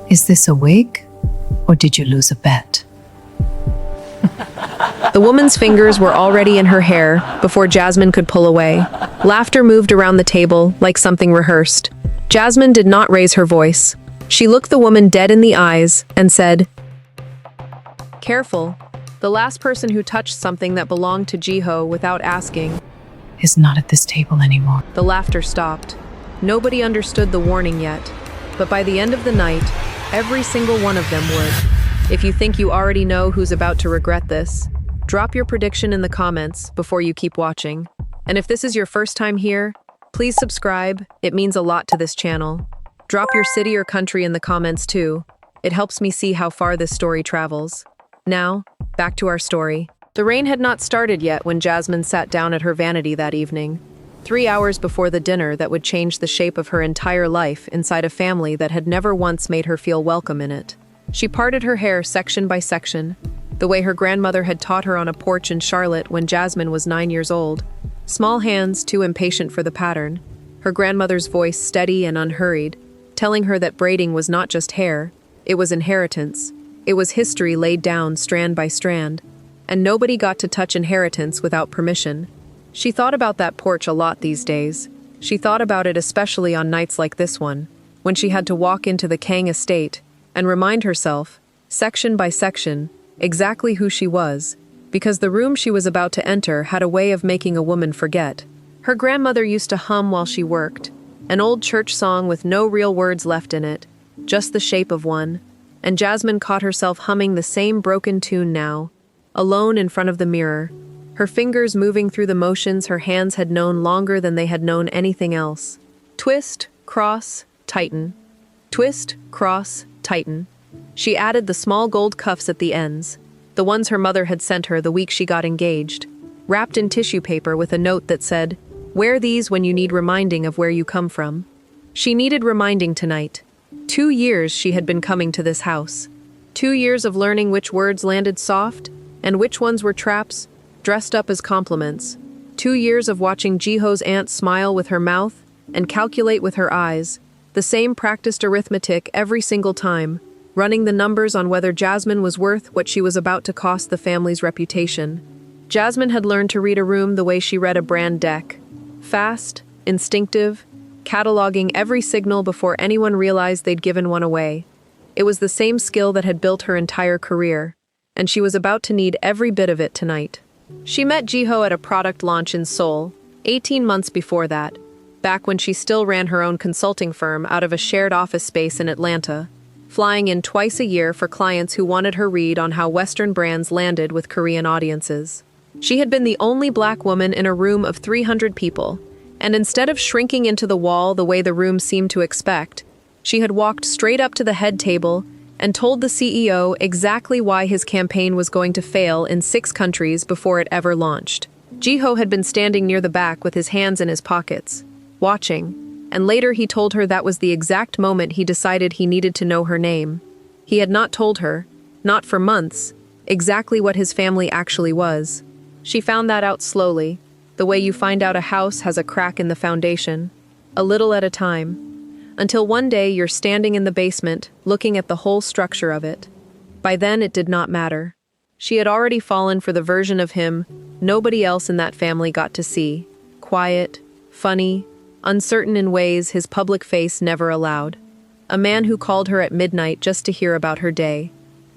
Is this a wig? Or did you lose a bet? The woman's fingers were already in her hair before Jasmine could pull away. Laughter moved around the table like something rehearsed. Jasmine did not raise her voice. She looked the woman dead in the eyes and said, "Careful. The last person who touched something that belonged to Jiho without asking." Is not at this table anymore. The laughter stopped. Nobody understood the warning yet, but by the end of the night, every single one of them would. If you think you already know who's about to regret this, drop your prediction in the comments before you keep watching. And if this is your first time here, please subscribe. It means a lot to this channel. Drop your city or country in the comments too. It helps me see how far this story travels. Now, back to our story. The rain had not started yet when Jasmine sat down at her vanity that evening. 3 hours before the dinner that would change the shape of her entire life inside a family that had never once made her feel welcome in it. She parted her hair section by section, the way her grandmother had taught her on a porch in Charlotte when Jasmine was 9 years old. Small hands too impatient for the pattern. Her grandmother's voice steady and unhurried, telling her that braiding was not just hair, it was inheritance. It was history laid down strand by strand, and nobody got to touch inheritance without permission. She thought about that porch a lot these days. She thought about it especially on nights like this one, when she had to walk into the Kang estate and remind herself, section by section, exactly who she was, because the room she was about to enter had a way of making a woman forget. Her grandmother used to hum while she worked, an old church song with no real words left in it, just the shape of one, and Jasmine caught herself humming the same broken tune now, alone in front of the mirror, her fingers moving through the motions her hands had known longer than they had known anything else. Twist, cross, tighten. Twist, cross, tighten. She added the small gold cuffs at the ends, the ones her mother had sent her the week she got engaged, wrapped in tissue paper with a note that said, "Wear these when you need reminding of where you come from." She needed reminding tonight. 2 years she had been coming to this house. 2 years of learning which words landed soft and which ones were traps, dressed up as compliments. 2 years of watching Jiho's aunt smile with her mouth and calculate with her eyes, the same practiced arithmetic every single time, running the numbers on whether Jasmine was worth what she was about to cost the family's reputation. Jasmine had learned to read a room the way she read a brand deck. Fast, instinctive, cataloging every signal before anyone realized they'd given one away. It was the same skill that had built her entire career, and she was about to need every bit of it tonight. She met Jiho at a product launch in Seoul, 18 months before that, back when she still ran her own consulting firm out of a shared office space in Atlanta, flying in twice a year for clients who wanted her read on how Western brands landed with Korean audiences. She had been the only Black woman in a room of 300 people, and instead of shrinking into the wall the way the room seemed to expect, she had walked straight up to the head table and told the CEO exactly why his campaign was going to fail in 6 countries before it ever launched. Jiho had been standing near the back with his hands in his pockets, watching, and later he told her that was the exact moment he decided he needed to know her name. He had not told her, not for months, exactly what his family actually was. She found that out slowly, the way you find out a house has a crack in the foundation, a little at a time, until one day you're standing in the basement, looking at the whole structure of it. By then it did not matter. She had already fallen for the version of him nobody else in that family got to see. Quiet, funny, uncertain in ways his public face never allowed. A man who called her at midnight just to hear about her day.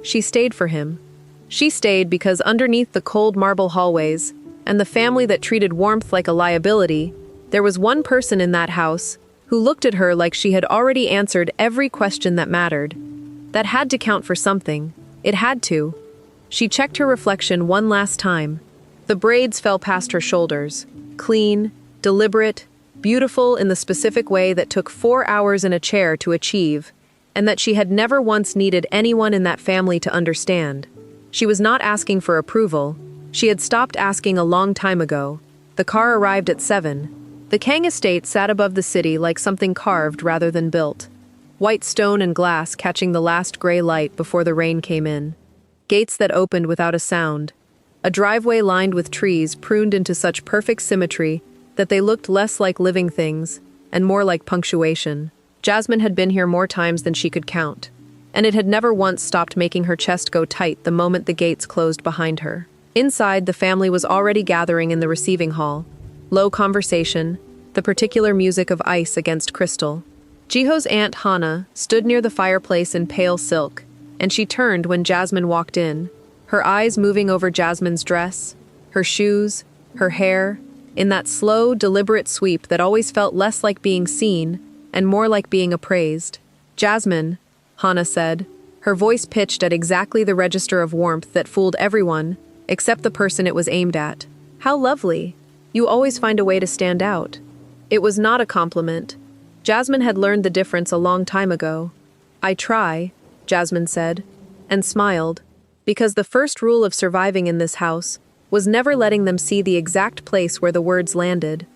She stayed for him. She stayed because underneath the cold marble hallways and the family that treated warmth like a liability, there was one person in that house who looked at her like she had already answered every question that mattered. That had to count for something. It had to. She checked her reflection one last time. The braids fell past her shoulders. Clean, deliberate, beautiful in the specific way that took 4 hours in a chair to achieve, and that she had never once needed anyone in that family to understand. She was not asking for approval. She had stopped asking a long time ago. The car arrived at 7. The Kang estate sat above the city like something carved rather than built. White stone and glass catching the last gray light before the rain came in. Gates that opened without a sound. A driveway lined with trees pruned into such perfect symmetry that they looked less like living things and more like punctuation. Jasmine had been here more times than she could count. and it had never once stopped making her chest go tight the moment the gates closed behind her. Inside, the family was already gathering in the receiving hall. Low conversation, the particular music of ice against crystal. Jiho's aunt Hana stood near the fireplace in pale silk, and she turned when Jasmine walked in, her eyes moving over Jasmine's dress, her shoes, her hair, in that slow, deliberate sweep that always felt less like being seen and more like being appraised. "Jasmine," Hana said, her voice pitched at exactly the register of warmth that fooled everyone, except the person it was aimed at. "How lovely. You always find a way to stand out." It was not a compliment. Jasmine had learned the difference a long time ago. "I try," Jasmine said, and smiled, because the first rule of surviving in this house was never letting them see the exact place where the words landed.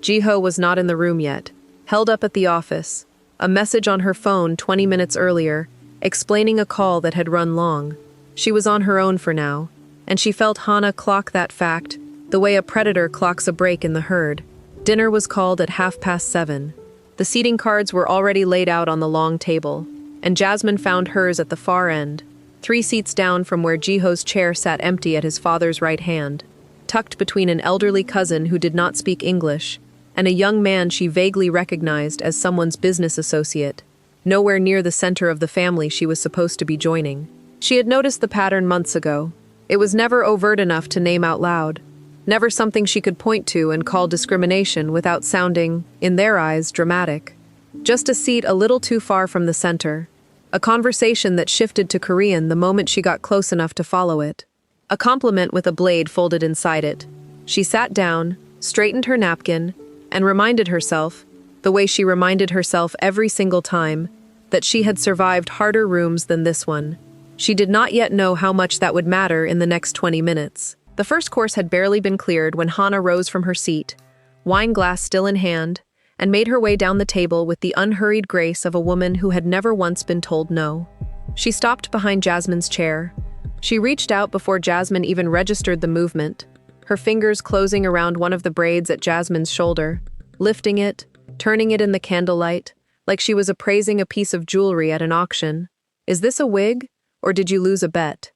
Jiho was not in the room yet, held up at the office, a message on her phone 20 minutes earlier, explaining a call that had run long. She was on her own for now, and she felt Hana clock that fact the way a predator clocks a break in the herd. Dinner was called at 7:30. The seating cards were already laid out on the long table, and Jasmine found hers at the far end, 3 seats down from where Jiho's chair sat empty at his father's right hand, tucked between an elderly cousin who did not speak English and a young man she vaguely recognized as someone's business associate, nowhere near the center of the family she was supposed to be joining. She had noticed the pattern months ago. It was never overt enough to name out loud, never something she could point to and call discrimination without sounding, in their eyes, dramatic. Just a seat a little too far from the center. A conversation that shifted to Korean the moment she got close enough to follow it. A compliment with a blade folded inside it. She sat down, straightened her napkin, and reminded herself, the way she reminded herself every single time, that she had survived harder rooms than this one. She did not yet know how much that would matter in the next 20 minutes. The first course had barely been cleared when Hana rose from her seat, wine glass still in hand, and made her way down the table with the unhurried grace of a woman who had never once been told no. She stopped behind Jasmine's chair. She reached out before Jasmine even registered the movement, her fingers closing around one of the braids at Jasmine's shoulder, lifting it, turning it in the candlelight, like she was appraising a piece of jewelry at an auction. "Is this a wig, or did you lose a bet?"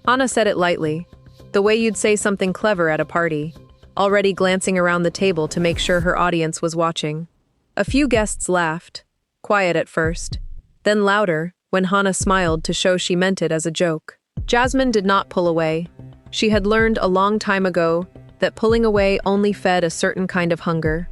Hana said it lightly, the way you'd say something clever at a party, already glancing around the table to make sure her audience was watching. A few guests laughed, quiet at first, then louder when Hana smiled to show she meant it as a joke. Jasmine did not pull away. She had learned a long time ago that pulling away only fed a certain kind of hunger.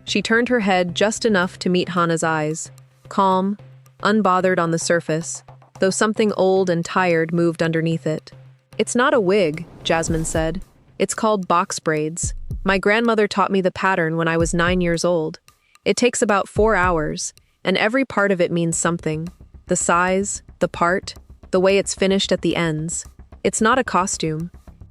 She turned her head just enough to meet Hana's eyes, calm, unbothered on the surface, though something old and tired moved underneath it. "It's not a wig," Jasmine said. "It's called box braids. My grandmother taught me the pattern when I was 9 years old. It takes about 4 hours, and every part of it means something. The size, the part, the way it's finished at the ends. It's not a costume.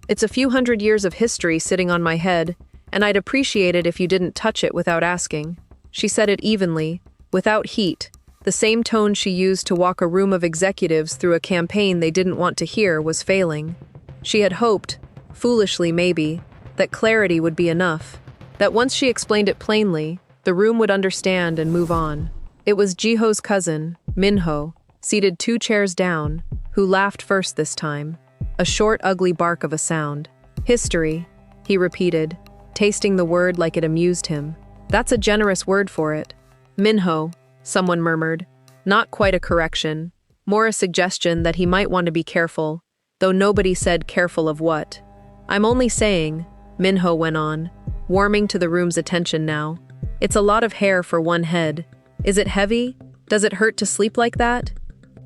It's a few hundred years of history sitting on my head, and I'd appreciate it if you didn't touch it without asking." She said it evenly, without heat, the same tone she used to walk a room of executives through a campaign they didn't want to hear was failing. She had hoped, foolishly maybe, that clarity would be enough, that once she explained it plainly, the room would understand and move on. It was Jiho's cousin, Minho, seated 2 chairs down, who laughed first this time, a short, ugly bark of a sound. "History," he repeated, tasting the word like it amused him. "That's a generous word for it." "Minho," someone murmured, not quite a correction, more a suggestion that he might want to be careful, though nobody said careful of what. "I'm only saying," Minho went on, warming to the room's attention now. "It's a lot of hair for one head. Is it heavy? Does it hurt to sleep like that?"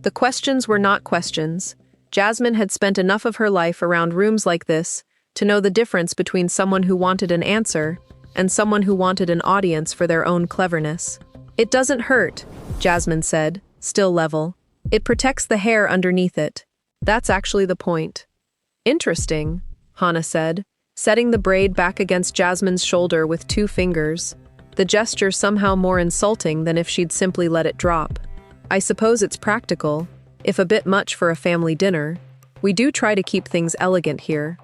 The questions were not questions. Jasmine had spent enough of her life around rooms like this to know the difference between someone who wanted an answer and someone who wanted an audience for their own cleverness. "It doesn't hurt," Jasmine said, still level. "It protects the hair underneath it. That's actually the point." "Interesting," Hana said, setting the braid back against Jasmine's shoulder with 2 fingers, the gesture somehow more insulting than if she'd simply let it drop. "I suppose it's practical, if a bit much for a family dinner. We do try to keep things elegant here."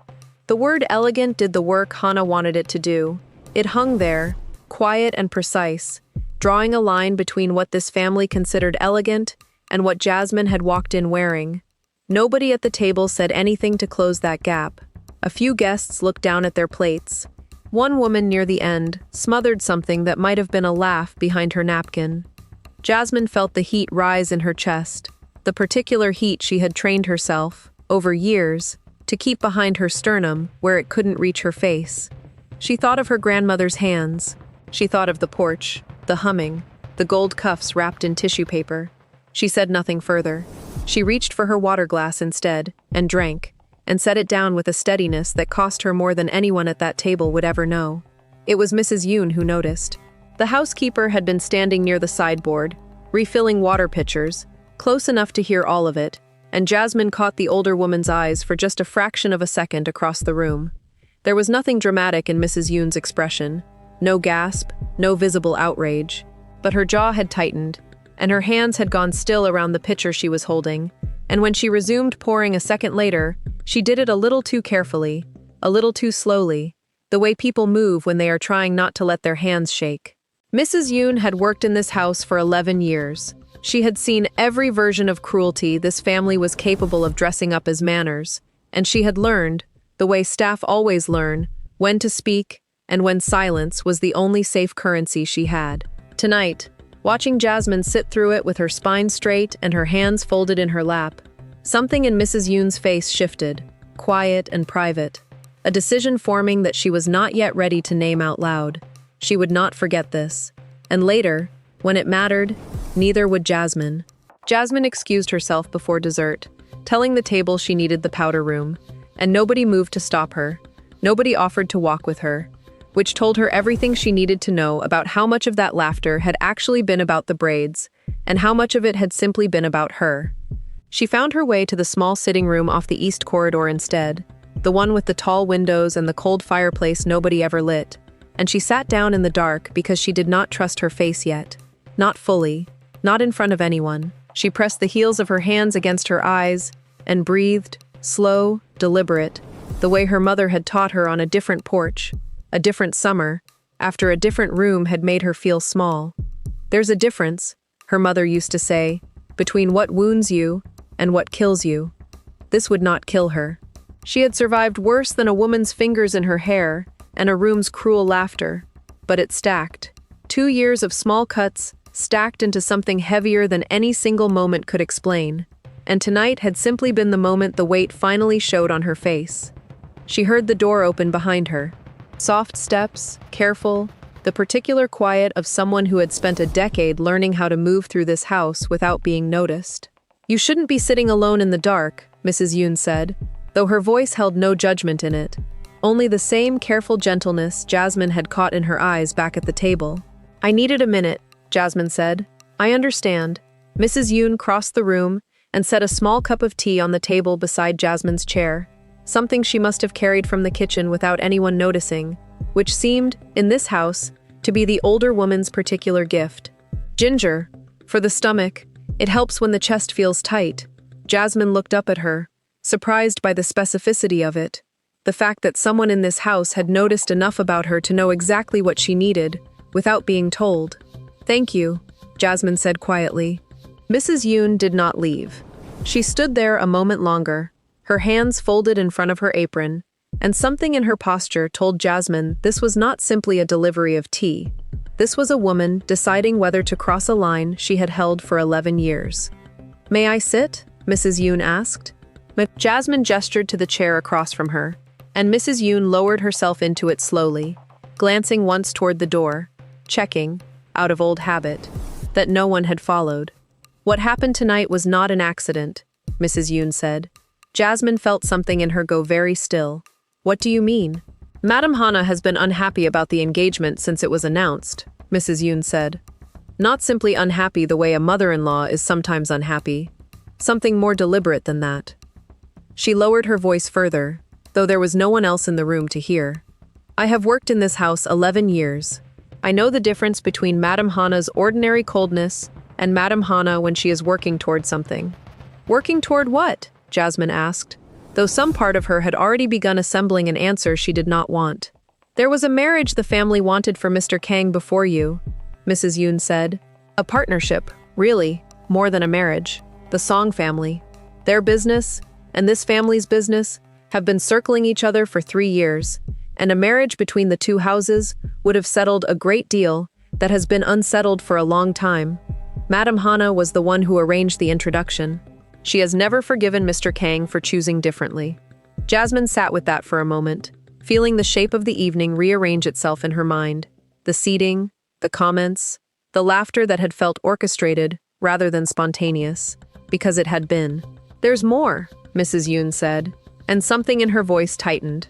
The word elegant did the work Hana wanted it to do. It hung there, quiet and precise, drawing a line between what this family considered elegant and what Jasmine had walked in wearing. Nobody at the table said anything to close that gap. A few guests looked down at their plates. One woman near the end smothered something that might have been a laugh behind her napkin. Jasmine felt the heat rise in her chest, the particular heat she had trained herself, over years, to keep behind her sternum where it couldn't reach her face. She thought of her grandmother's hands. She thought of the porch, the humming, the gold cuffs wrapped in tissue paper. She said nothing further. She reached for her water glass instead, and drank, and set it down with a steadiness that cost her more than anyone at that table would ever know. It was Mrs. Yoon who noticed. The housekeeper had been standing near the sideboard, refilling water pitchers, close enough to hear all of it, and Jasmine caught the older woman's eyes for just a fraction of a second across the room. There was nothing dramatic in Mrs. Yoon's expression, no gasp, no visible outrage, but her jaw had tightened, and her hands had gone still around the pitcher she was holding, and when she resumed pouring a second later, she did it a little too carefully, a little too slowly, the way people move when they are trying not to let their hands shake. Mrs. Yoon had worked in this house for 11 years. She had seen every version of cruelty this family was capable of dressing up as manners, and she had learned, the way staff always learn, when to speak and when silence was the only safe currency she had. Tonight, watching Jasmine sit through it with her spine straight and her hands folded in her lap, something in Mrs. Yoon's face shifted, quiet and private, a decision forming that she was not yet ready to name out loud. She would not forget this. And later, when it mattered, neither would Jasmine. Jasmine excused herself before dessert, telling the table she needed the powder room, and nobody moved to stop her. Nobody offered to walk with her, which told her everything she needed to know about how much of that laughter had actually been about the braids, and how much of it had simply been about her. She found her way to the small sitting room off the east corridor instead, the one with the tall windows and the cold fireplace nobody ever lit, and she sat down in the dark because she did not trust her face yet. Not fully, not in front of anyone. She pressed the heels of her hands against her eyes and breathed, slow, deliberate, the way her mother had taught her on a different porch, a different summer, after a different room had made her feel small. There's a difference, her mother used to say, between what wounds you and what kills you. This would not kill her. She had survived worse than a woman's fingers in her hair and a room's cruel laughter, but it stacked. 2 years of small cuts stacked into something heavier than any single moment could explain, and tonight had simply been the moment the weight finally showed on her face. She heard the door open behind her. Soft steps, careful, the particular quiet of someone who had spent a decade learning how to move through this house without being noticed. "You shouldn't be sitting alone in the dark," Mrs. Yoon said, though her voice held no judgment in it, only the same careful gentleness Jasmine had caught in her eyes back at the table. "I needed a minute," Jasmine said. "I understand." Mrs. Yoon crossed the room and set a small cup of tea on the table beside Jasmine's chair, something she must have carried from the kitchen without anyone noticing, which seemed, in this house, to be the older woman's particular gift. "Ginger, for the stomach. It helps when the chest feels tight." Jasmine looked up at her, surprised by the specificity of it, the fact that someone in this house had noticed enough about her to know exactly what she needed, without being told. "Thank you," Jasmine said quietly. Mrs. Yoon did not leave. She stood there a moment longer, her hands folded in front of her apron, and something in her posture told Jasmine this was not simply a delivery of tea. This was a woman deciding whether to cross a line she had held for 11 years. "May I sit?" Mrs. Yoon asked. Jasmine gestured to the chair across from her, and Mrs. Yoon lowered herself into it slowly, glancing once toward the door, checking, out of old habit, that no one had followed. "What happened tonight was not an accident," Mrs. Yoon said. Jasmine felt something in her go very still. "What do you mean?" "Madame Hana has been unhappy about the engagement since it was announced," Mrs. Yoon said. "Not simply unhappy the way a mother-in-law is sometimes unhappy. Something more deliberate than that." She lowered her voice further, though there was no one else in the room to hear. "I have worked in this house 11 years. I know the difference between Madame Hana's ordinary coldness and Madame Hana when she is working toward something." "Working toward what?" Jasmine asked, though some part of her had already begun assembling an answer she did not want. "There was a marriage the family wanted for Mr. Kang before you," Mrs. Yoon said. "A partnership, really. more than a marriage, the Song family. Their business, and this family's business, have been circling each other for 3 years, and a marriage between the two houses would have settled a great deal that has been unsettled for a long time. Madame Hana was the one who arranged the introduction. She has never forgiven Mr. Kang for choosing differently. Jasmine sat with that for a moment, feeling the shape of the evening rearrange itself in her mind. The seating, the comments, the laughter that had felt orchestrated rather than spontaneous, because it had been. "There's more," Mrs. Yoon said, and something in her voice tightened.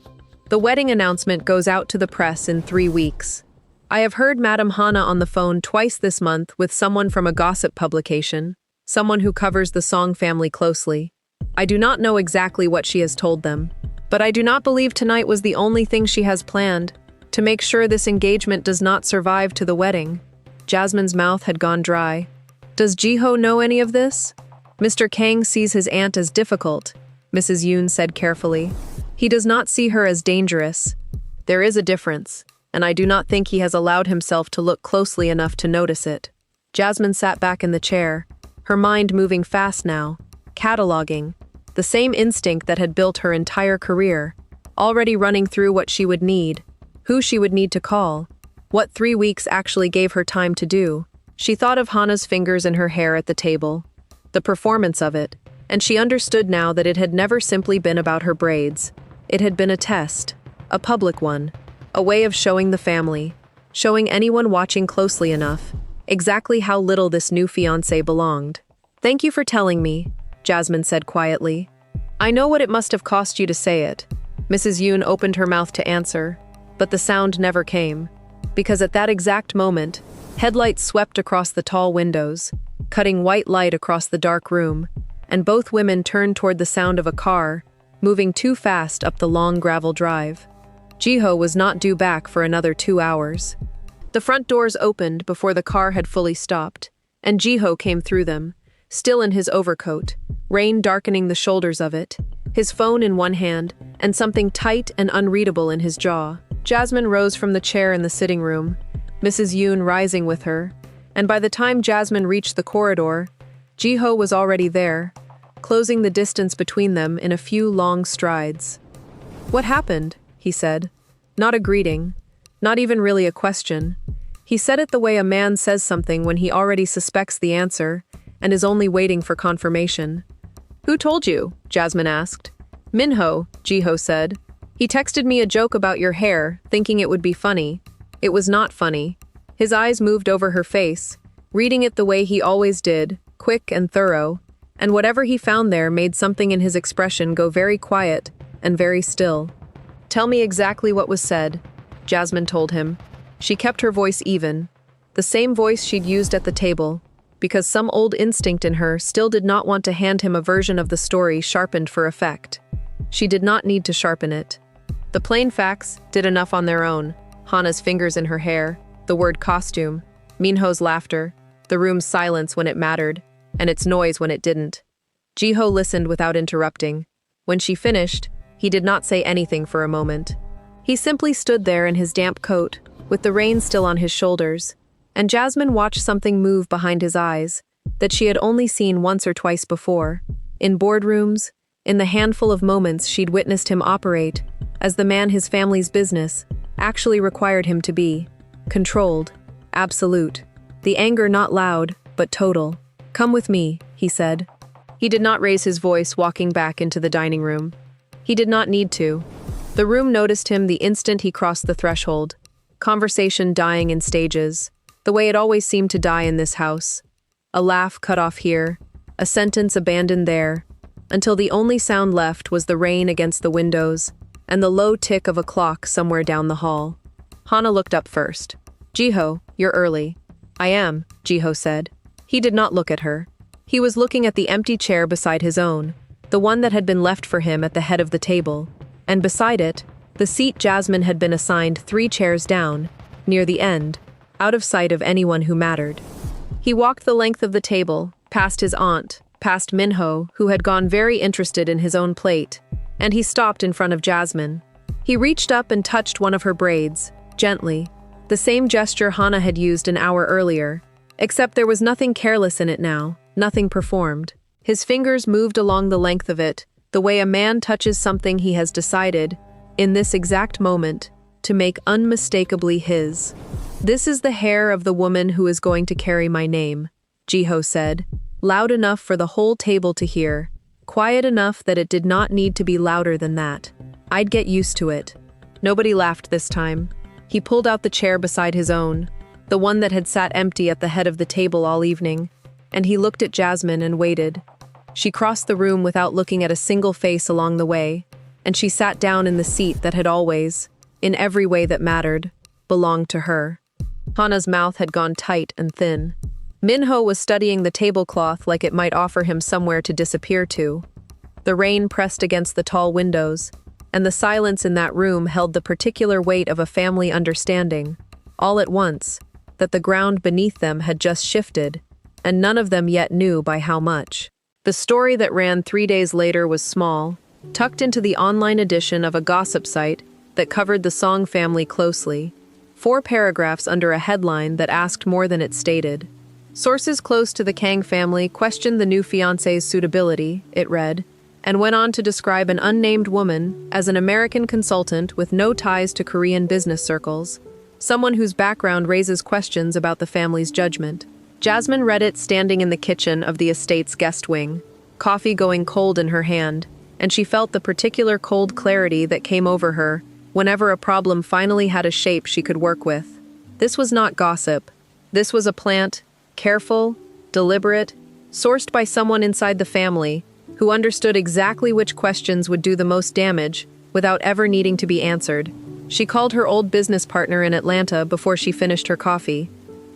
"The wedding announcement goes out to the press in 3 weeks. I have heard Madame Hana on the phone twice this month with someone from a gossip publication, someone who covers the Song family closely. I do not know exactly what she has told them, but I do not believe tonight was the only thing she has planned to make sure this engagement does not survive to the wedding." Jasmine's mouth had gone dry. "Does Jiho know any of this?" "Mr. Kang sees his aunt as difficult," Mrs. Yoon said carefully. "He does not see her as dangerous. There is a difference, and I do not think he has allowed himself to look closely enough to notice it." Jasmine sat back in the chair, her mind moving fast now, cataloging, the same instinct that had built her entire career, already running through what she would need, who she would need to call, what 3 weeks actually gave her time to do. She thought of Hana's fingers in her hair at the table, the performance of it, and she understood now that it had never simply been about her braids. It had been a test, a public one, a way of showing the family, showing anyone watching closely enough, exactly how little this new fiancé belonged. "Thank you for telling me," Jasmine said quietly. "I know what it must have cost you to say it." Mrs. Yoon opened her mouth to answer, but the sound never came, because at that exact moment, headlights swept across the tall windows, cutting white light across the dark room, and both women turned toward the sound of a car, moving too fast up the long gravel drive. Jiho was not due back for another 2 hours. The front doors opened before the car had fully stopped, and Jiho came through them, still in his overcoat, rain darkening the shoulders of it, his phone in one hand, and something tight and unreadable in his jaw. Jasmine rose from the chair in the sitting room, Mrs. Yoon rising with her, and by the time Jasmine reached the corridor, Jiho was already there, closing the distance between them in a few long strides. "What happened?" he said. Not a greeting, not even really a question. He said it the way a man says something when he already suspects the answer and is only waiting for confirmation. "Who told you?" Jasmine asked. "Minho," Jiho said. "He texted me a joke about your hair, thinking it would be funny. It was not funny." His eyes moved over her face, reading it the way he always did, quick and thorough, and whatever he found there made something in his expression go very quiet and very still. "Tell me exactly what was said," Jasmine told him. She kept her voice even, the same voice she'd used at the table, because some old instinct in her still did not want to hand him a version of the story sharpened for effect. She did not need to sharpen it. The plain facts did enough on their own. Hana's fingers in her hair, the word costume, Minho's laughter, the room's silence when it mattered, and its noise when it didn't. Jiho listened without interrupting. When she finished, he did not say anything for a moment. He simply stood there in his damp coat, with the rain still on his shoulders, and Jasmine watched something move behind his eyes that she had only seen once or twice before, in boardrooms, in the handful of moments she'd witnessed him operate as the man his family's business actually required him to be. Controlled, absolute, the anger not loud, but total. "Come with me," he said. He did not raise his voice walking back into the dining room. He did not need to. The room noticed him the instant he crossed the threshold. Conversation dying in stages, the way it always seemed to die in this house. A laugh cut off here, a sentence abandoned there, until the only sound left was the rain against the windows and the low tick of a clock somewhere down the hall. Hana looked up first. "Jiho, you're early." "I am," Jiho said. He did not look at her. He was looking at the empty chair beside his own, the one that had been left for him at the head of the table, and beside it, the seat Jasmine had been assigned 3 chairs down, near the end, out of sight of anyone who mattered. He walked the length of the table, past his aunt, past Minho, who had gone very interested in his own plate, and he stopped in front of Jasmine. He reached up and touched one of her braids, gently, the same gesture Hana had used an hour earlier, except there was nothing careless in it now, Nothing performed. His fingers moved along the length of it, the way a man touches something he has decided, in this exact moment, to make unmistakably his. "This is the hair of the woman who is going to carry my name," Jiho said, loud enough for the whole table to hear, quiet enough that it did not need to be louder than that. "I'd get used to it." Nobody laughed this time. He pulled out the chair beside his own, the one that had sat empty at the head of the table all evening, and he looked at Jasmine and waited. She crossed the room without looking at a single face along the way, and she sat down in the seat that had always, in every way that mattered, belonged to her. Hana's mouth had gone tight and thin. Minho was studying the tablecloth like it might offer him somewhere to disappear to. The rain pressed against the tall windows, and the silence in that room held the particular weight of a family understanding, all at once, that the ground beneath them had just shifted, and none of them yet knew by how much. The story that ran 3 days later was small, tucked into the online edition of a gossip site that covered the Song family closely, 4 paragraphs under a headline that asked more than it stated. Sources close to the Kang family questioned the new fiancé's suitability, it read, and went on to describe an unnamed woman as an American consultant with no ties to Korean business circles, someone whose background raises questions about the family's judgment. Jasmine read it standing in the kitchen of the estate's guest wing, coffee going cold in her hand, and she felt the particular cold clarity that came over her whenever a problem finally had a shape she could work with. This was not gossip. This was a plant, careful, deliberate, sourced by someone inside the family who understood exactly which questions would do the most damage without ever needing to be answered. She called her old business partner in Atlanta before she finished her coffee.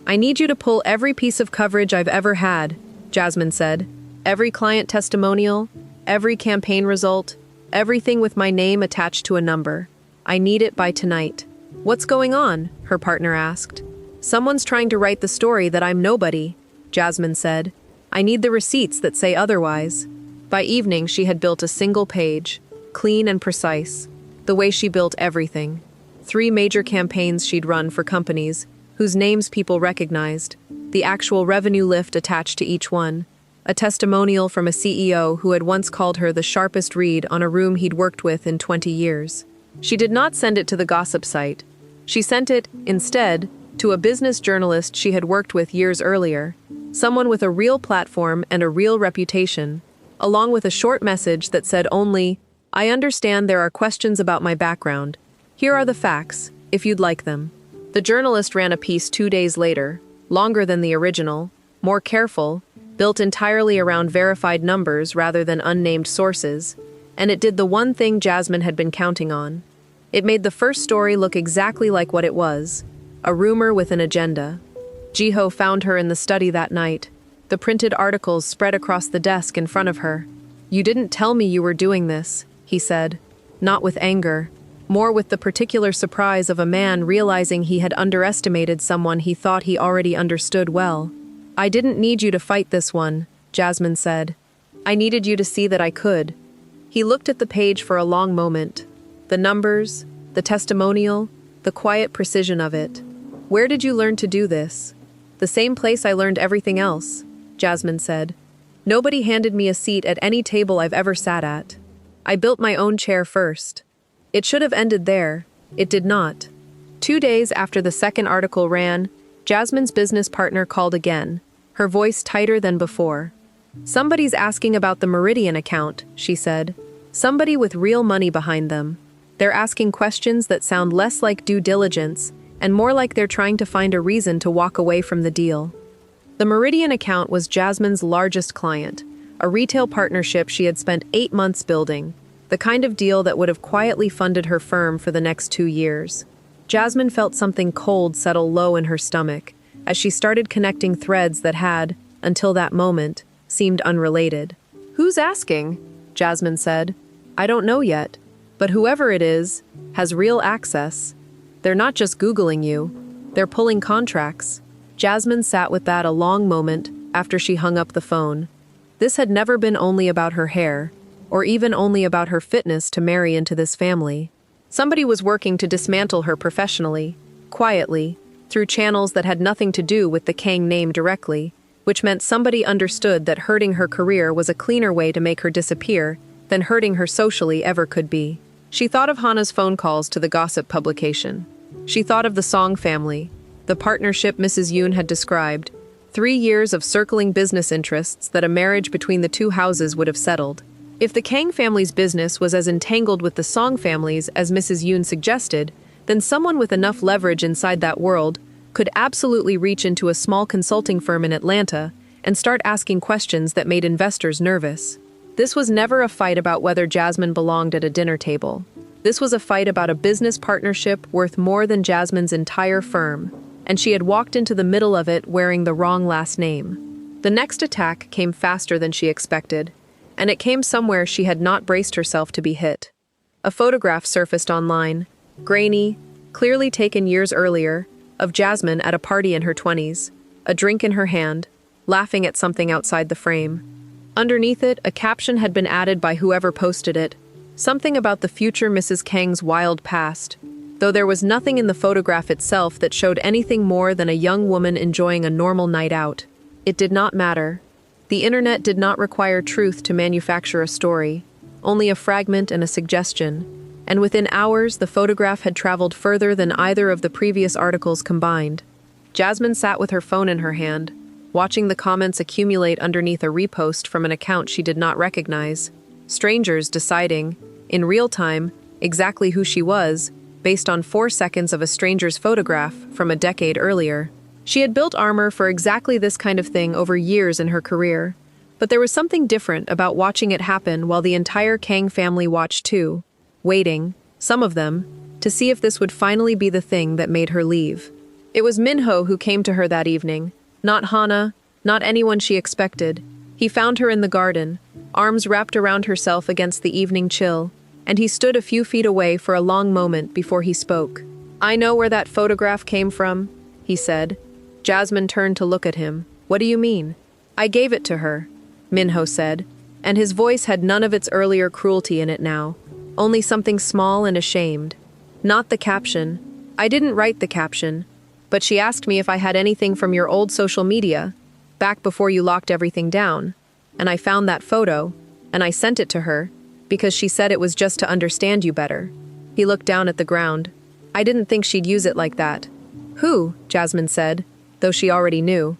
"I need you to pull every piece of coverage I've ever had," Jasmine said. "Every client testimonial, every campaign result, everything with my name attached to a number. I need it by tonight." "What's going on?" her partner asked. "Someone's trying to write the story that I'm nobody," Jasmine said. "I need the receipts that say otherwise." By evening, she had built a single page, clean and precise, the way she built everything. 3 major campaigns she'd run for companies whose names people recognized, the actual revenue lift attached to each one, a testimonial from a CEO who had once called her the sharpest read on a room he'd worked with in 20 years. She did not send it to the gossip site. She sent it, instead, to a business journalist she had worked with years earlier, someone with a real platform and a real reputation, along with a short message that said only, "I understand there are questions about my background. Here are the facts, if you'd like them." The journalist ran a piece 2 days later, longer than the original, more careful, built entirely around verified numbers rather than unnamed sources, and it did the one thing Jasmine had been counting on. It made the first story look exactly like what it was, a rumor with an agenda. Jiho found her in the study that night, the printed articles spread across the desk in front of her. "You didn't tell me you were doing this," he said, not with anger, more with the particular surprise of a man realizing he had underestimated someone he thought he already understood well. "I didn't need you to fight this one," Jasmine said. "I needed you to see that I could." He looked at the page for a long moment. The numbers, the testimonial, the quiet precision of it. "Where did you learn to do this?" "The same place I learned everything else," Jasmine said. "Nobody handed me a seat at any table I've ever sat at. I built my own chair first." It should have ended there. It did not. 2 days after the second article ran, Jasmine's business partner called again, her voice tighter than before. "Somebody's asking about the Meridian account," she said. "Somebody with real money behind them. They're asking questions that sound less like due diligence and more like they're trying to find a reason to walk away from the deal." The Meridian account was Jasmine's largest client, a retail partnership she had spent 8 months building, the kind of deal that would have quietly funded her firm for the next 2 years. Jasmine felt something cold settle low in her stomach as she started connecting threads that had, until that moment, seemed unrelated. "Who's asking?" Jasmine said. "I don't know yet, but whoever it is has real access. They're not just Googling you, they're pulling contracts." Jasmine sat with that a long moment after she hung up the phone. This had never been only about her hair, or even only about her fitness to marry into this family. Somebody was working to dismantle her professionally, quietly, through channels that had nothing to do with the Kang name directly, which meant somebody understood that hurting her career was a cleaner way to make her disappear than hurting her socially ever could be. She thought of Hana's phone calls to the gossip publication. She thought of the Song family, the partnership Mrs. Yoon had described, 3 years of circling business interests that a marriage between the two houses would have settled. If the Kang family's business was as entangled with the Song family's as Mrs. Yoon suggested, then someone with enough leverage inside that world could absolutely reach into a small consulting firm in Atlanta and start asking questions that made investors nervous. This was never a fight about whether Jasmine belonged at a dinner table. This was a fight about a business partnership worth more than Jasmine's entire firm, and she had walked into the middle of it wearing the wrong last name. The next attack came faster than she expected, and it came somewhere she had not braced herself to be hit. A photograph surfaced online, grainy, clearly taken years earlier, of Jasmine at a party in her 20s, a drink in her hand, laughing at something outside the frame. Underneath it, a caption had been added by whoever posted it, something about the future Mrs. Kang's wild past, though there was nothing in the photograph itself that showed anything more than a young woman enjoying a normal night out. It did not matter. The internet did not require truth to manufacture a story, only a fragment and a suggestion, and within hours the photograph had traveled further than either of the previous articles combined. Jasmine sat with her phone in her hand, watching the comments accumulate underneath a repost from an account she did not recognize, strangers deciding, in real time, exactly who she was, based on 4 seconds of a stranger's photograph from a decade earlier. She had built armor for exactly this kind of thing over years in her career, but there was something different about watching it happen while the entire Kang family watched too, waiting, some of them, to see if this would finally be the thing that made her leave. It was Minho who came to her that evening, not Hana, not anyone she expected. He found her in the garden, arms wrapped around herself against the evening chill, and he stood a few feet away for a long moment before he spoke. "I know where that photograph came from," he said. Jasmine turned to look at him. "What do you mean?" "I gave it to her," Minho said, and his voice had none of its earlier cruelty in it now, only something small and ashamed. "Not the caption. I didn't write the caption, but she asked me if I had anything from your old social media, back before you locked everything down, and I found that photo, and I sent it to her, because she said it was just to understand you better." He looked down at the ground. "I didn't think she'd use it like that." "Who?" Jasmine said, though she already knew.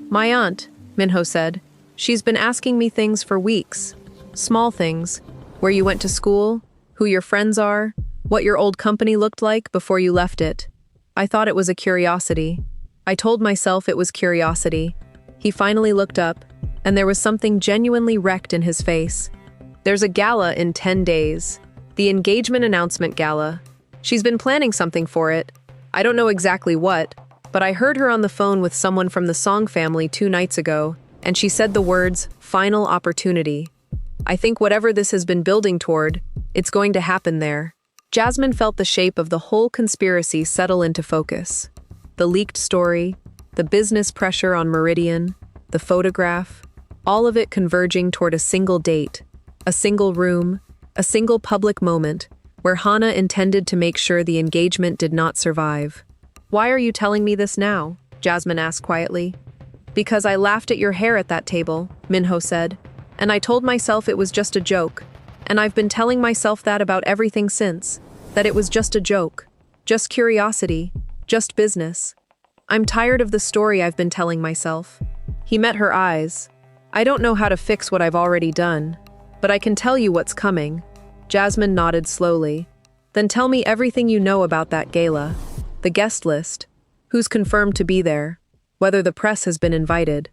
"My aunt," Minho said. "She's been asking me things for weeks. Small things. Where you went to school, who your friends are, what your old company looked like before you left it. I thought it was a curiosity. I told myself it was curiosity." He finally looked up, and there was something genuinely wrecked in his face. "There's a gala in 10 days. The engagement announcement gala. She's been planning something for it. I don't know exactly what, but I heard her on the phone with someone from the Song family 2 nights ago, and she said the words, 'final opportunity.' I think whatever this has been building toward, it's going to happen there." Jasmine felt the shape of the whole conspiracy settle into focus. The leaked story, the business pressure on Meridian, the photograph, all of it converging toward a single date, a single room, a single public moment, where Hana intended to make sure the engagement did not survive. "Why are you telling me this now?" Jasmine asked quietly. "Because I laughed at your hair at that table," Minho said, "and I told myself it was just a joke. And I've been telling myself that about everything since, that it was just a joke, just curiosity, just business. I'm tired of the story I've been telling myself." He met her eyes. "I don't know how to fix what I've already done, but I can tell you what's coming." Jasmine nodded slowly. "Then tell me everything you know about that gala. The guest list. Who's confirmed to be there. Whether the press has been invited."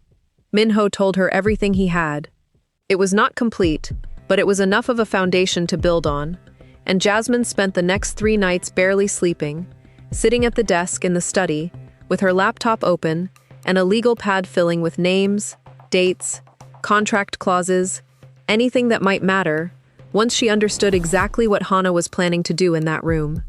Minho told her everything he had. It was not complete, but it was enough of a foundation to build on, and Jasmine spent the next 3 nights barely sleeping, sitting at the desk in the study, with her laptop open and a legal pad filling with names, dates, contract clauses, anything that might matter, once she understood exactly what Hana was planning to do in that room.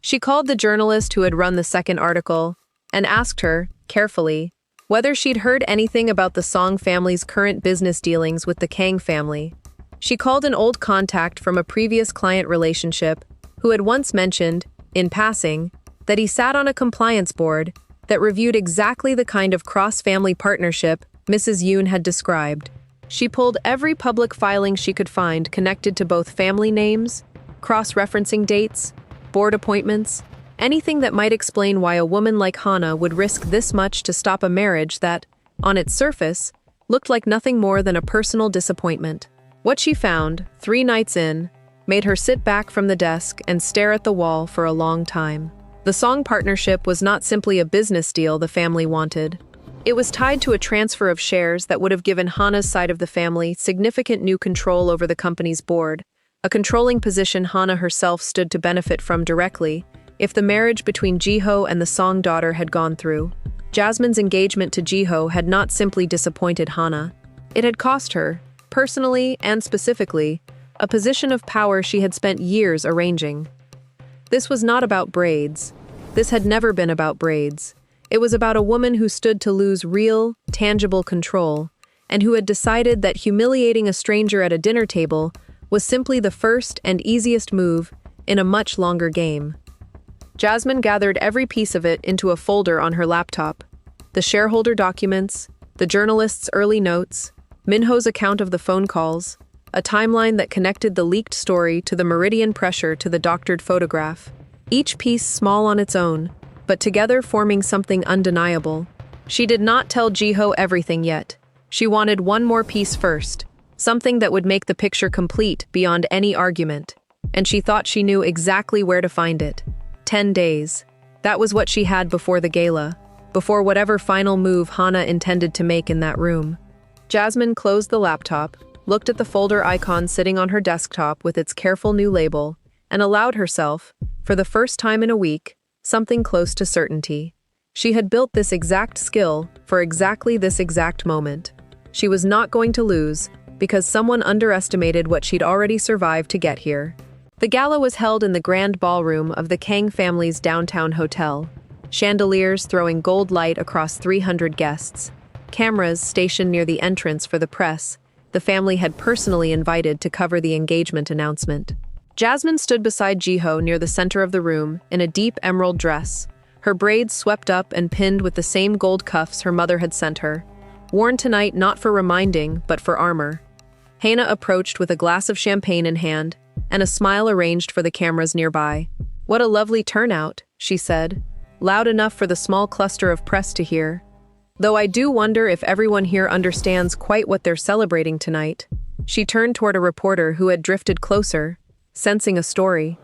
She called the journalist who had run the second article and asked her, carefully, whether she'd heard anything about the Song family's current business dealings with the Kang family. She called an old contact from a previous client relationship who had once mentioned, in passing, that he sat on a compliance board that reviewed exactly the kind of cross-family partnership Mrs. Yoon had described. She pulled every public filing she could find connected to both family names, cross-referencing dates, board appointments, anything that might explain why a woman like Hana would risk this much to stop a marriage that, on its surface, looked like nothing more than a personal disappointment. What she found, 3 nights in, made her sit back from the desk and stare at the wall for a long time. The Song partnership was not simply a business deal the family wanted. It was tied to a transfer of shares that would have given Hana's side of the family significant new control over the company's board, a controlling position Hana herself stood to benefit from directly if the marriage between Jiho and the Song daughter had gone through. Jasmine's engagement to Jiho had not simply disappointed Hana. It had cost her, personally and specifically, a position of power she had spent years arranging. This was not about Braids. This had never been about Braids. It was about a woman who stood to lose real, tangible control, and who had decided that humiliating a stranger at a dinner table was simply the first and easiest move in a much longer game. Jasmine gathered every piece of it into a folder on her laptop. The shareholder documents, the journalist's early notes, Minho's account of the phone calls, a timeline that connected the leaked story to the meridian pressure to the doctored photograph. Each piece small on its own, but together forming something undeniable. She did not tell Jiho everything yet. She wanted one more piece first, something that would make the picture complete beyond any argument. And she thought she knew exactly where to find it. 10 days. That was what she had before the gala, before whatever final move Hana intended to make in that room. Jasmine closed the laptop, looked at the folder icon sitting on her desktop with its careful new label, and allowed herself, for the first time in a week, something close to certainty. She had built this exact skill for exactly this exact moment. She was not going to lose because someone underestimated what she'd already survived to get here. The gala was held in the grand ballroom of the Kang family's downtown hotel, chandeliers throwing gold light across 300 guests, cameras stationed near the entrance for the press the family had personally invited to cover the engagement announcement. Jasmine stood beside Jiho near the center of the room in a deep emerald dress, her braids swept up and pinned with the same gold cuffs her mother had sent her, worn tonight not for reminding but for armor. Hana approached with a glass of champagne in hand and a smile arranged for the cameras nearby. "What a lovely turnout," she said, loud enough for the small cluster of press to hear. "Though I do wonder if everyone here understands quite what they're celebrating tonight." She turned toward a reporter who had drifted closer, sensing a story.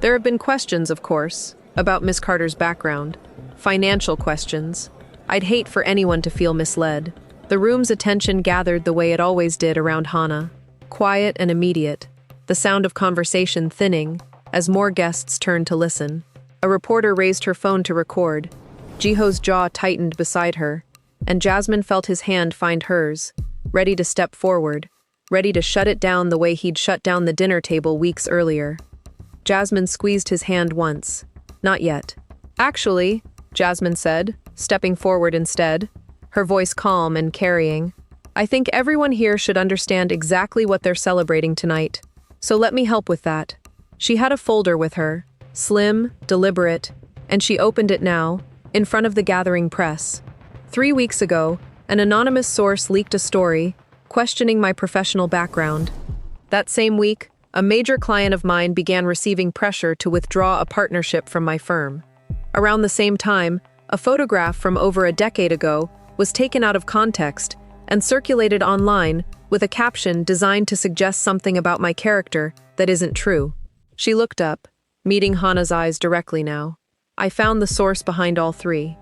There have been questions, of course, about Miss Carter's background. Financial questions. I'd hate for anyone to feel misled. The room's attention gathered the way it always did around Hana. Quiet and immediate, the sound of conversation thinning as more guests turned to listen. A reporter raised her phone to record. Jiho's jaw tightened beside her, and Jasmine felt his hand find hers, ready to step forward, ready to shut it down the way he'd shut down the dinner table weeks earlier. Jasmine squeezed his hand once. "Not yet." "Actually," Jasmine said, stepping forward instead, her voice calm and carrying, "I think everyone here should understand exactly what they're celebrating tonight, so let me help with that." She had a folder with her, slim, deliberate, and she opened it now, in front of the gathering press. 3 weeks ago, an anonymous source leaked a story, questioning my professional background. That same week, a major client of mine began receiving pressure to withdraw a partnership from my firm. Around the same time, a photograph from over a decade ago was taken out of context and circulated online with a caption designed to suggest something about my character that isn't true. She looked up, meeting Hana's eyes directly now. I found the source behind all three.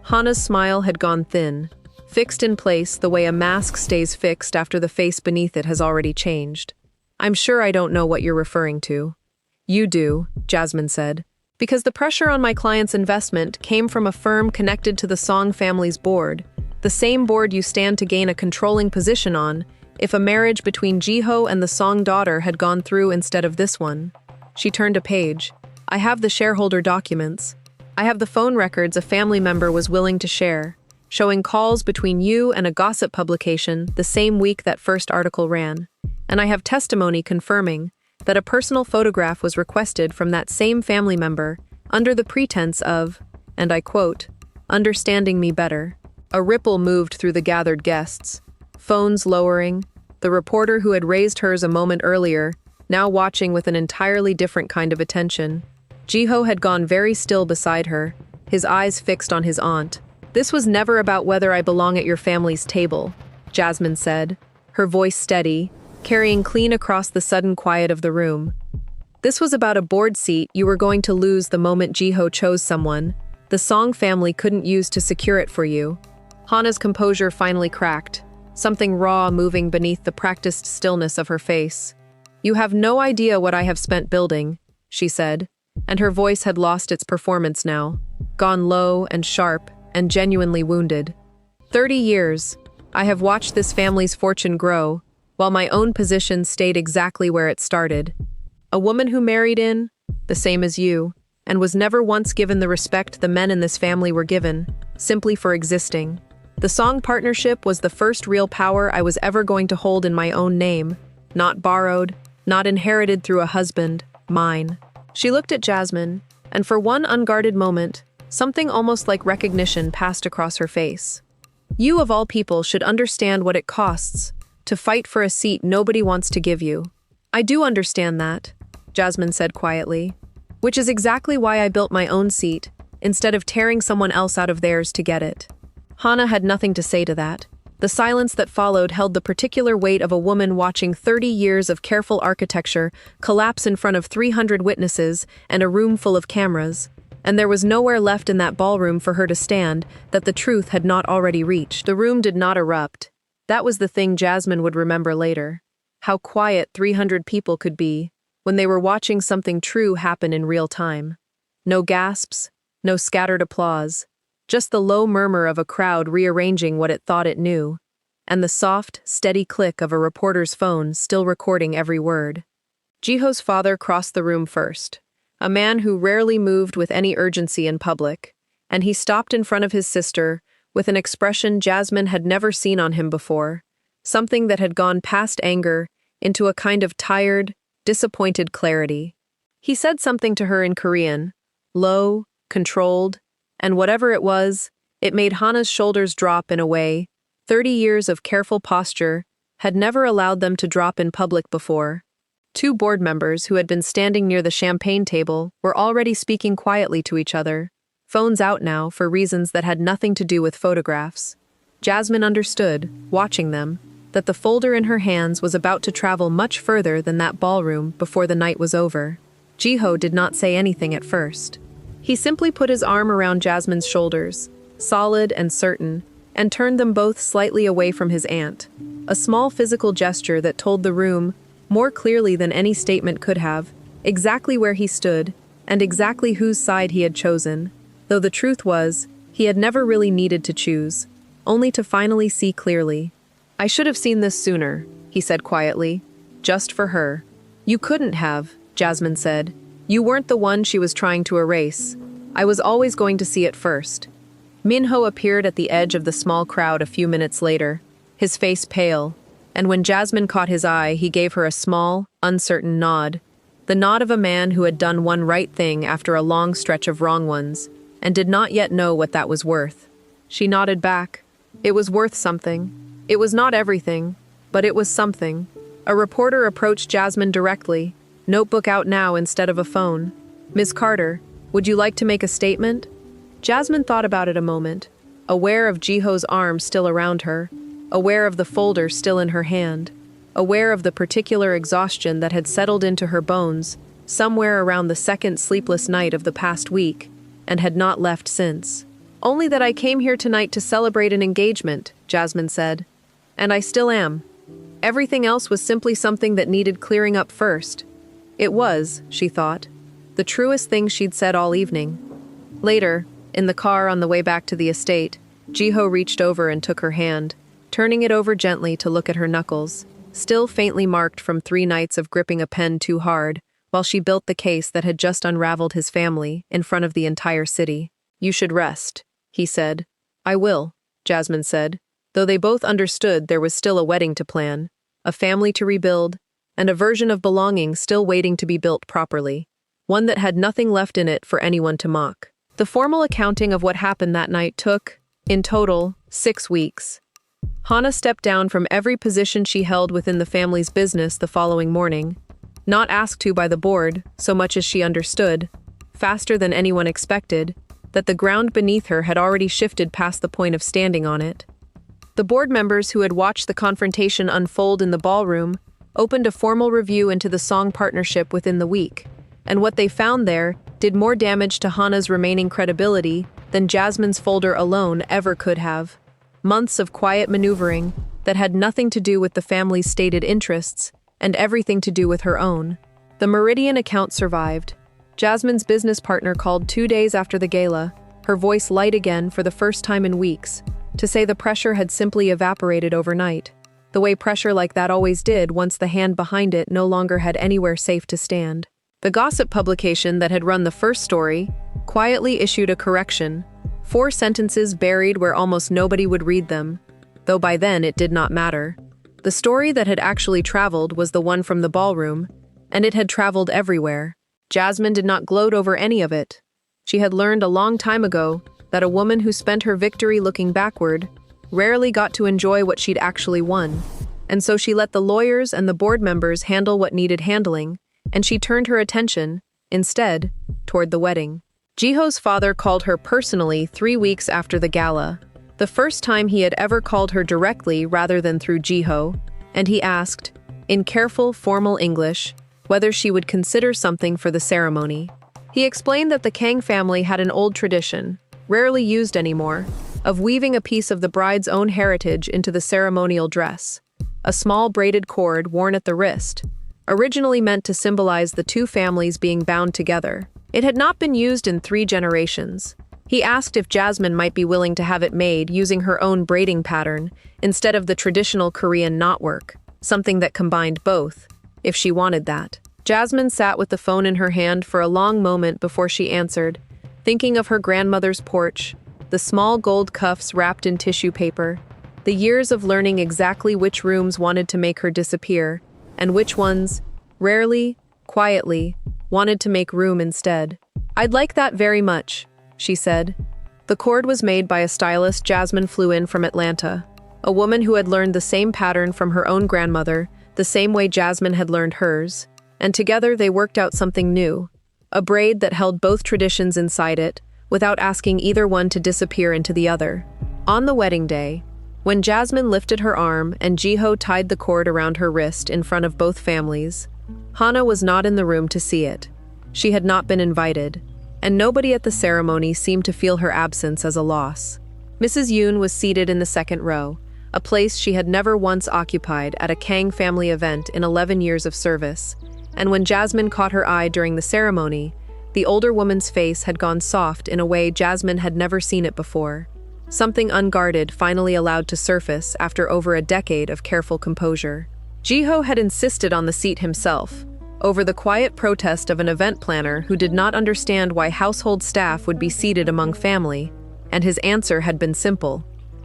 Hana's smile had gone thin, fixed in place the way a mask stays fixed after the face beneath it has already changed. "I'm sure I don't know what you're referring to." "You do," Jasmine said, "because the pressure on my client's investment came from a firm connected to the Song family's board, the same board you stand to gain a controlling position on if a marriage between Jiho and the Song daughter had gone through instead of this one." She turned a page. "I have the shareholder documents. I have the phone records a family member was willing to share, showing calls between you and a gossip publication the same week that first article ran. And I have testimony confirming that a personal photograph was requested from that same family member under the pretense of, and I quote, understanding me better." A ripple moved through the gathered guests, phones lowering, the reporter who had raised hers a moment earlier, now watching with an entirely different kind of attention. Jiho had gone very still beside her, his eyes fixed on his aunt. "This was never about whether I belong at your family's table," Jasmine said, her voice steady, carrying clean across the sudden quiet of the room. "This was about a board seat you were going to lose the moment Jiho chose someone the Song family couldn't use to secure it for you." Hana's composure finally cracked, something raw moving beneath the practiced stillness of her face. "You have no idea what I have spent building," she said, and her voice had lost its performance now, gone low and sharp and genuinely wounded. 30 years, I have watched this family's fortune grow, while my own position stayed exactly where it started. A woman who married in, the same as you, and was never once given the respect the men in this family were given, simply for existing. The Song partnership was the first real power I was ever going to hold in my own name, not borrowed, not inherited through a husband, mine. She looked at Jasmine, and for one unguarded moment, something almost like recognition passed across her face. You of all people should understand what it costs to fight for a seat nobody wants to give you. I do understand that, Jasmine said quietly, which is exactly why I built my own seat, instead of tearing someone else out of theirs to get it. Hana had nothing to say to that. The silence that followed held the particular weight of a woman watching 30 years of careful architecture collapse in front of 300 witnesses and a room full of cameras. And there was nowhere left in that ballroom for her to stand that the truth had not already reached. The room did not erupt. That was the thing Jasmine would remember later. How quiet 300 people could be when they were watching something true happen in real time. No gasps, no scattered applause, just the low murmur of a crowd rearranging what it thought it knew, and the soft, steady click of a reporter's phone still recording every word. Jiho's father crossed the room first, a man who rarely moved with any urgency in public, and he stopped in front of his sister with an expression Jasmine had never seen on him before, something that had gone past anger into a kind of tired, disappointed clarity. He said something to her in Korean, low, controlled, and whatever it was, it made Hana's shoulders drop in a way 30 years of careful posture had never allowed them to drop in public before. Two board members who had been standing near the champagne table were already speaking quietly to each other, phones out now for reasons that had nothing to do with photographs. Jasmine understood, watching them, that the folder in her hands was about to travel much further than that ballroom before the night was over. Jiho did not say anything at first. He simply put his arm around Jasmine's shoulders, solid and certain, and turned them both slightly away from his aunt, a small physical gesture that told the room, more clearly than any statement could have, exactly where he stood and exactly whose side he had chosen, though the truth was, he had never really needed to choose, only to finally see clearly. "I should have seen this sooner," he said quietly, "just for her." "You couldn't have," Jasmine said. "You weren't the one she was trying to erase. I was always going to see it first." Minho appeared at the edge of the small crowd a few minutes later, his face pale, and when Jasmine caught his eye, he gave her a small, uncertain nod, the nod of a man who had done one right thing after a long stretch of wrong ones, and did not yet know what that was worth. She nodded back. It was worth something. It was not everything, but it was something. A reporter approached Jasmine directly, notebook out now instead of a phone. "Miss Carter, would you like to make a statement?" Jasmine thought about it a moment, aware of Jiho's arm still around her, aware of the folder still in her hand, aware of the particular exhaustion that had settled into her bones somewhere around the second sleepless night of the past week, and had not left since. "Only that I came here tonight to celebrate an engagement," Jasmine said. "And I still am. Everything else was simply something that needed clearing up first." It was, she thought, the truest thing she'd said all evening. Later, in the car on the way back to the estate, Jiho reached over and took her hand, turning it over gently to look at her knuckles, still faintly marked from 3 nights of gripping a pen too hard, while she built the case that had just unraveled his family in front of the entire city. "You should rest," he said. "I will," Jasmine said, though they both understood there was still a wedding to plan, a family to rebuild, and a version of belonging still waiting to be built properly, one that had nothing left in it for anyone to mock. The formal accounting of what happened that night took, In total, 6 weeks. Hana stepped down from every position she held within the family's business the following morning, not asked to by the board so much as she understood, faster than anyone expected, that the ground beneath her had already shifted past the point of standing on it. The board members who had watched the confrontation unfold in the ballroom opened a formal review into the song partnership within the week, and what they found there did more damage to Hana's remaining credibility than Jasmine's folder alone ever could have. Months of quiet maneuvering that had nothing to do with the family's stated interests and everything to do with her own. The Meridian account survived. Jasmine's business partner called 2 days after the gala, her voice light again for the first time in weeks, to say the pressure had simply evaporated overnight, the way pressure like that always did once the hand behind it no longer had anywhere safe to stand. The gossip publication that had run the first story quietly issued a correction, 4 sentences buried where almost nobody would read them, though by then it did not matter. The story that had actually traveled was the one from the ballroom, and it had traveled everywhere. Jasmine did not gloat over any of it. She had learned a long time ago that a woman who spent her victory looking backward rarely got to enjoy what she'd actually won, and so she let the lawyers and the board members handle what needed handling, and she turned her attention, instead, toward the wedding. Jiho's father called her personally 3 weeks after the gala, the first time he had ever called her directly rather than through Jiho, and he asked, in careful, formal English, whether she would consider something for the ceremony. He explained that the Kang family had an old tradition, rarely used anymore, of weaving a piece of the bride's own heritage into the ceremonial dress, a small braided cord worn at the wrist, originally meant to symbolize the two families being bound together. It had not been used in 3 generations. He asked if Jasmine might be willing to have it made using her own braiding pattern instead of the traditional Korean knotwork, something that combined both, if she wanted that. Jasmine sat with the phone in her hand for a long moment before she answered, thinking of her grandmother's porch, the small gold cuffs wrapped in tissue paper, the years of learning exactly which rooms wanted to make her disappear, and which ones, rarely, quietly, wanted to make room instead. "I'd like that very much," she said. The cord was made by a stylist Jasmine flew in from Atlanta, a woman who had learned the same pattern from her own grandmother, the same way Jasmine had learned hers, and together they worked out something new, a braid that held both traditions inside it, without asking either one to disappear into the other. On the wedding day, when Jasmine lifted her arm and Jiho tied the cord around her wrist in front of both families, Hana was not in the room to see it. She had not been invited, and nobody at the ceremony seemed to feel her absence as a loss. Mrs. Yoon was seated in the second row, a place she had never once occupied at a Kang family event in 11 years of service, and when Jasmine caught her eye during the ceremony, the older woman's face had gone soft in a way Jasmine had never seen it before. Something unguarded finally allowed to surface after over a decade of careful composure. Jiho had insisted on the seat himself, over the quiet protest of an event planner who did not understand why household staff would be seated among family, and his answer had been simple.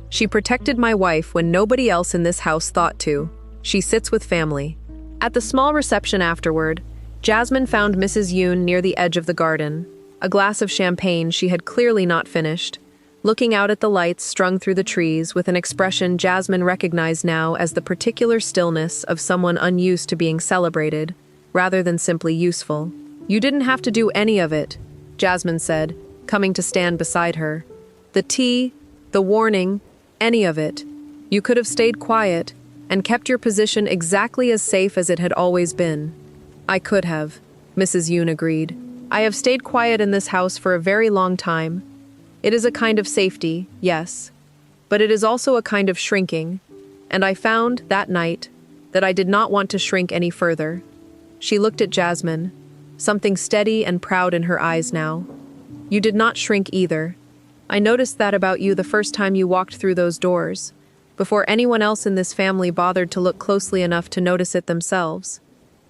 "She protected my wife when nobody else in this house thought to. She sits with family." At the small reception afterward, Jasmine found Mrs. Yoon near the edge of the garden, a glass of champagne she had clearly not finished, looking out at the lights strung through the trees with an expression Jasmine recognized now as the particular stillness of someone unused to being celebrated, rather than simply useful. "You didn't have to do any of it," Jasmine said, coming to stand beside her. "The tea, the warning, any of it. You could have stayed quiet and kept your position exactly as safe as it had always been." "I could have," Mrs. Yoon agreed. "I have stayed quiet in this house for a very long time. It is a kind of safety, yes, but it is also a kind of shrinking, and I found, that night, that I did not want to shrink any further." She looked at Jasmine, something steady and proud in her eyes now. "You did not shrink either. I noticed that about you the first time you walked through those doors, before anyone else in this family bothered to look closely enough to notice it themselves."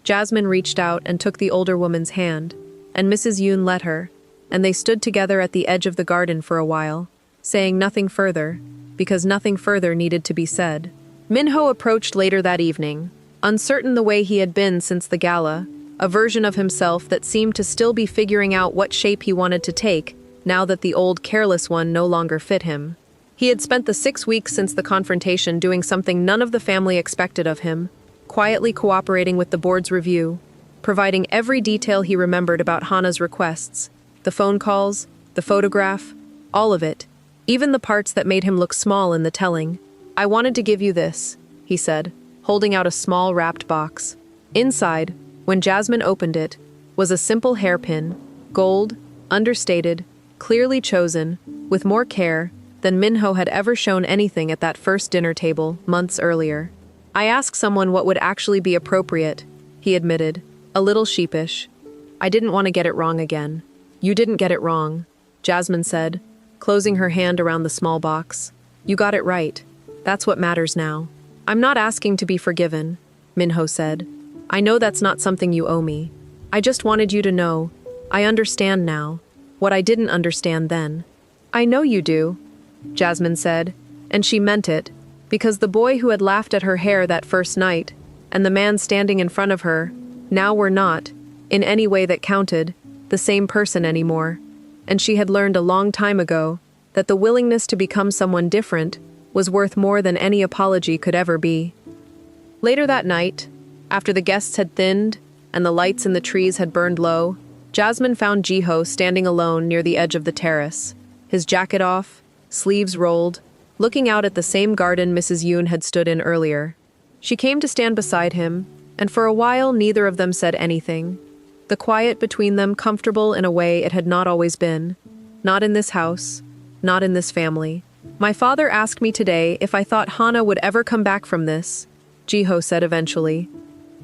Jasmine reached out and took the older woman's hand, and Mrs. Yoon let her, and they stood together at the edge of the garden for a while, saying nothing further, because nothing further needed to be said. Minho approached later that evening, uncertain the way he had been since the gala, a version of himself that seemed to still be figuring out what shape he wanted to take, now that the old careless one no longer fit him. He had spent the 6 weeks since the confrontation doing something none of the family expected of him, quietly cooperating with the board's review, providing every detail he remembered about Hana's requests, the phone calls, the photograph, all of it, even the parts that made him look small in the telling. "I wanted to give you this," he said, holding out a small wrapped box. Inside, when Jasmine opened it, was a simple hairpin, gold, understated, clearly chosen, with more care than Minho had ever shown anything at that first dinner table months earlier. "I asked someone what would actually be appropriate," he admitted, a little sheepish. "I didn't want to get it wrong again." "You didn't get it wrong," Jasmine said, closing her hand around the small box. "You got it right. That's what matters now." "I'm not asking to be forgiven," Minho said. "I know that's not something you owe me. I just wanted you to know. I understand now. What I didn't understand then." "I know you do," Jasmine said, and she meant it, because the boy who had laughed at her hair that first night, and the man standing in front of her, now were not, in any way that counted, the same person anymore, and she had learned a long time ago that the willingness to become someone different was worth more than any apology could ever be. Later that night, after the guests had thinned and the lights in the trees had burned low, Jasmine found Jiho standing alone near the edge of the terrace, his jacket off, sleeves rolled, looking out at the same garden Mrs. Yoon had stood in earlier. She came to stand beside him, and for a while neither of them said anything. The quiet between them comfortable in a way it had not always been. Not in this house, not in this family. "My father asked me today if I thought Hana would ever come back from this," Jiho said eventually.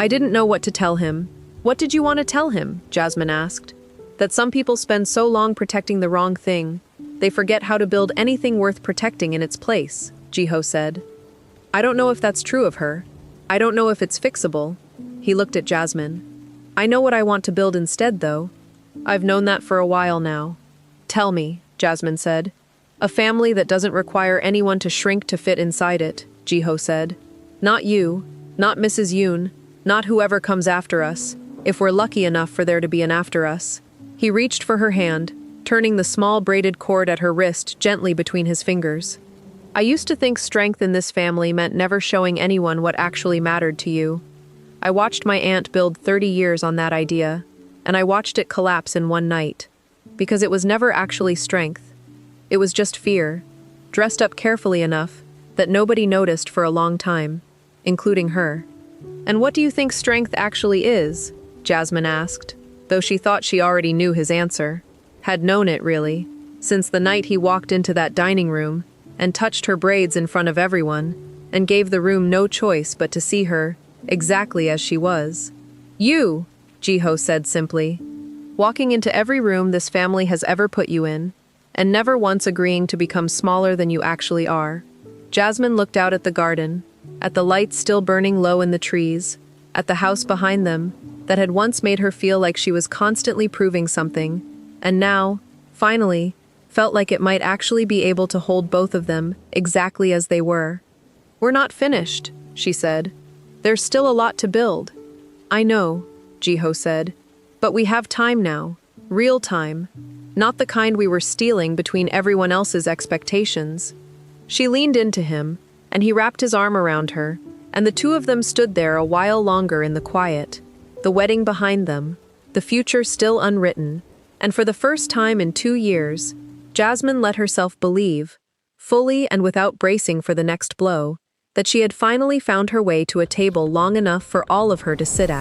"I didn't know what to tell him." "What did you want to tell him?" Jasmine asked. "That some people spend so long protecting the wrong thing, they forget how to build anything worth protecting in its place," Jiho said. "I don't know if that's true of her. I don't know if it's fixable." He looked at Jasmine. "I know what I want to build instead, though. I've known that for a while now." "Tell me," Jasmine said. "A family that doesn't require anyone to shrink to fit inside it," Jiho said. "Not you, not Mrs. Yoon, not whoever comes after us, if we're lucky enough for there to be an after us." He reached for her hand, turning the small braided cord at her wrist gently between his fingers. "I used to think strength in this family meant never showing anyone what actually mattered to you. I watched my aunt build 30 years on that idea, and I watched it collapse in one night. Because it was never actually strength. It was just fear, dressed up carefully enough that nobody noticed for a long time, including her." "And what do you think strength actually is?" Jasmine asked, though she thought she already knew his answer. Had known it, really, since the night he walked into that dining room and touched her braids in front of everyone, and gave the room no choice but to see her exactly as she was. "You," Jiho said simply, "walking into every room this family has ever put you in, and never once agreeing to become smaller than you actually are." Jasmine looked out at the garden, at the lights still burning low in the trees, at the house behind them that had once made her feel like she was constantly proving something, and now, finally, felt like it might actually be able to hold both of them exactly as they were. "We're not finished," she said. "There's still a lot to build." "I know," Jiho said, "but we have time now, real time, not the kind we were stealing between everyone else's expectations." She leaned into him, and he wrapped his arm around her, and the two of them stood there a while longer in the quiet, the wedding behind them, the future still unwritten, and for the first time in 2 years, Jasmine let herself believe, fully and without bracing for the next blow, that she had finally found her way to a table long enough for all of her to sit at.